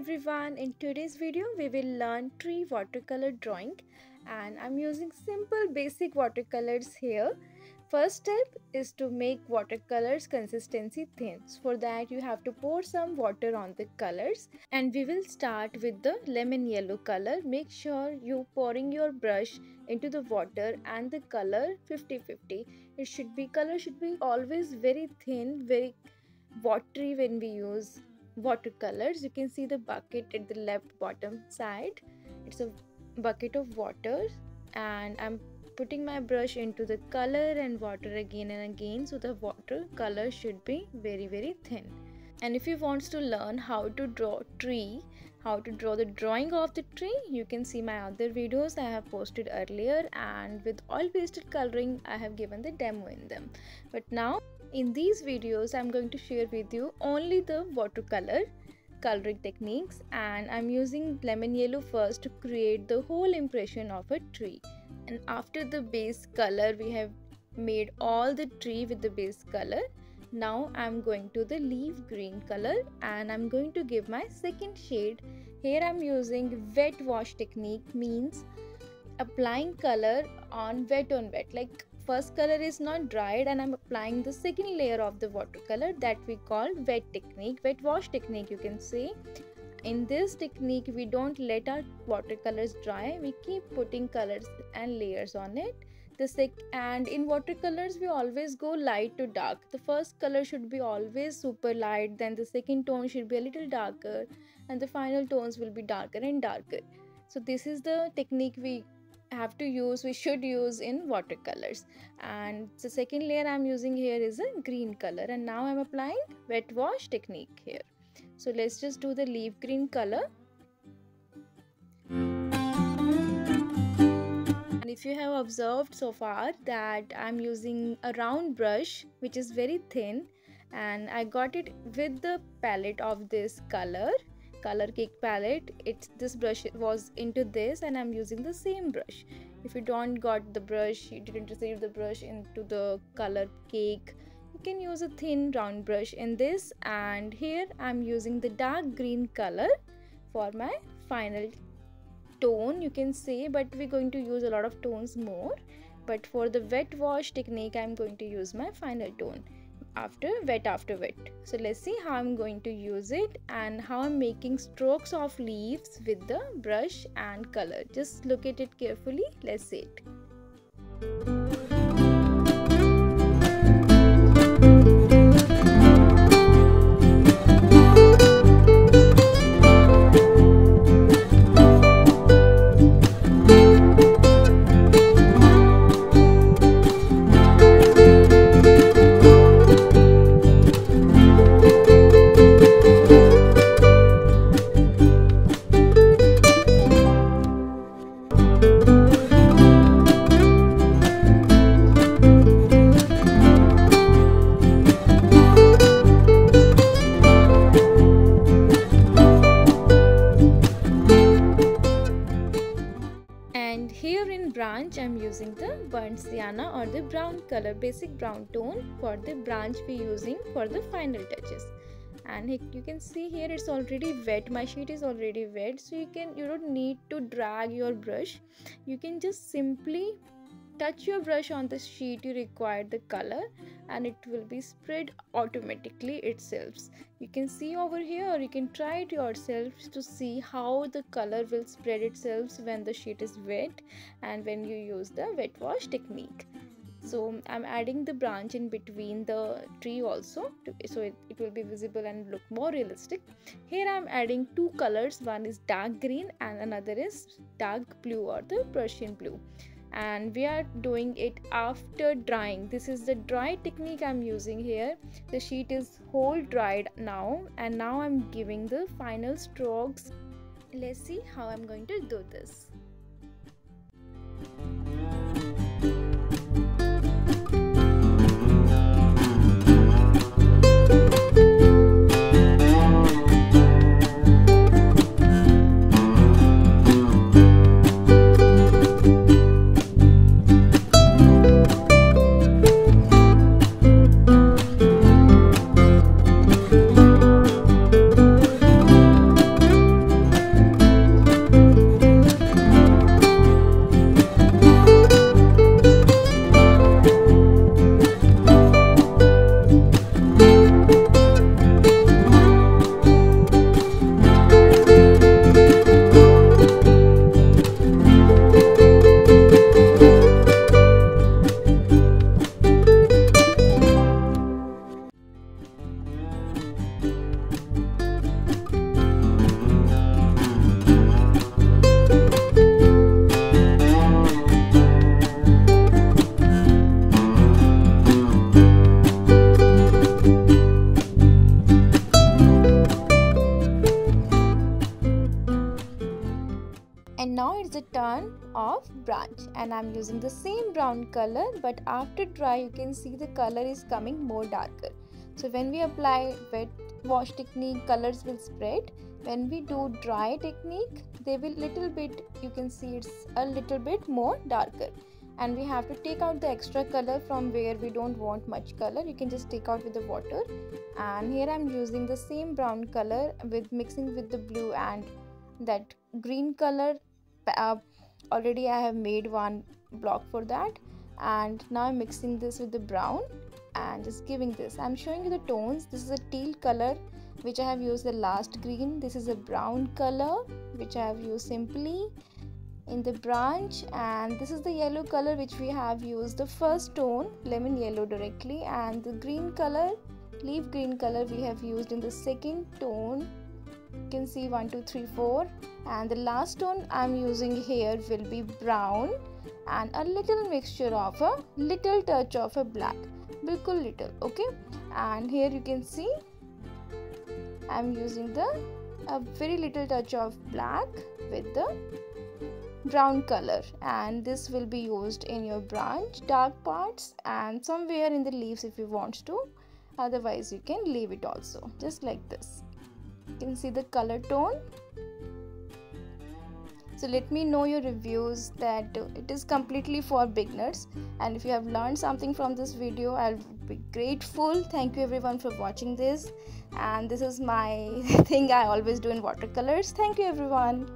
everyone, in today's video we will learn tree watercolor drawing and I'm using simple basic watercolors here. First step is to make watercolors consistency thin. For that you have to pour some water on the colors and we will start with the lemon yellow color. Make sure you pouring your brush into the water and the color 50-50. Color should be always very thin, very watery when we use watercolors. You can see the bucket at the left bottom side. It's a bucket of water and I'm putting my brush into the color and water again and again, so the watercolor should be very thin. And if you want to learn how to draw tree, how to draw the drawing of the tree, you can see my other videos I have posted earlier, and with oil pastel coloring I have given the demo in them. But now in these videos I'm going to share with you only the watercolor coloring techniques, and I'm using lemon yellow first to create the whole impression of a tree. And after the base color, we have made all the tree with the base color. Now I'm going to the leaf green color and I'm going to give my second shade. Here I'm using wet wash technique, means applying color on wet, like first color is not dried and I'm applying the second layer of the watercolor, that we call wet technique, wet wash technique you can say. In this technique we don't let our watercolors dry, we keep putting colors and layers on it. And in watercolors we always go light to dark. The first color should be always super light, then the second tone should be a little darker, and the final tones will be darker and darker. So this is the technique we should use in watercolors. And the second layer I'm using here is a green color, and now I'm applying wet wash technique here. So let's just do the leaf green color. And if you have observed so far that I'm using a round brush which is very thin, and I got it with the palette of this color cake palette. This brush was into this and I'm using the same brush. If you don't got the brush, you didn't receive the brush into the color cake, you can use a thin round brush in this. And here I'm using the dark green color for my final tone, you can say, but we're going to use a lot of tones more. But for the wet wash technique I'm going to use my final tone after wet. So let's see how I'm going to use it and how I'm making strokes of leaves with the brush and color. Just look at it carefully. Let's see it. Branch, I'm using the burnt sienna or the brown color, basic brown tone for the branch we're using for the final touches. And you can see here it's already wet, my sheet is already wet, so you don't need to drag your brush. You can just simply touch your brush on the sheet you require the color and it will be spread automatically itself. You can see over here, or you can try it yourself to see how the color will spread itself when the sheet is wet and when you use the wet wash technique. So I'm adding the branch in between the tree also so it will be visible and look more realistic. Here I'm adding two colors, one is dark green and another is dark blue or the Prussian blue. And we are doing it after drying. This is the dry technique I'm using here. The sheet is whole dried now, and now I'm giving the final strokes. Let's see how I'm going to do this. And now it's the turn of branch, and I'm using the same brown color, but after dry you can see the color is coming more darker. So when we apply wet wash technique, colors will spread. When we do dry technique, they will little bit, you can see it's a little bit more darker. And we have to take out the extra color from where we don't want much color. You can just take out with the water. And here I'm using the same brown color with mixing with the blue and that green color. Already I have made one block for that, and now I'm mixing this with the brown and just giving this. I'm showing you the tones. This is a teal color which I have used the last green. This is a brown color which I have used simply in the branch, and this is the yellow color which we have used the first tone, lemon yellow, directly, and the green color, leaf green color, we have used in the second tone. You can see 1 2 3 4, and the last tone I'm using here will be brown and a little mixture of a little touch of a black, bilkul little, okay. And here you can see I'm using a very little touch of black with the brown color, and this will be used in your branch dark parts and somewhere in the leaves if you want to. Otherwise you can leave it also just like this. You can see the color tone. So let me know your reviews that it is completely for beginners, and if you have learned something from this video, I'll be grateful. Thank you everyone for watching this, and this is my thing I always do in watercolors. Thank you everyone.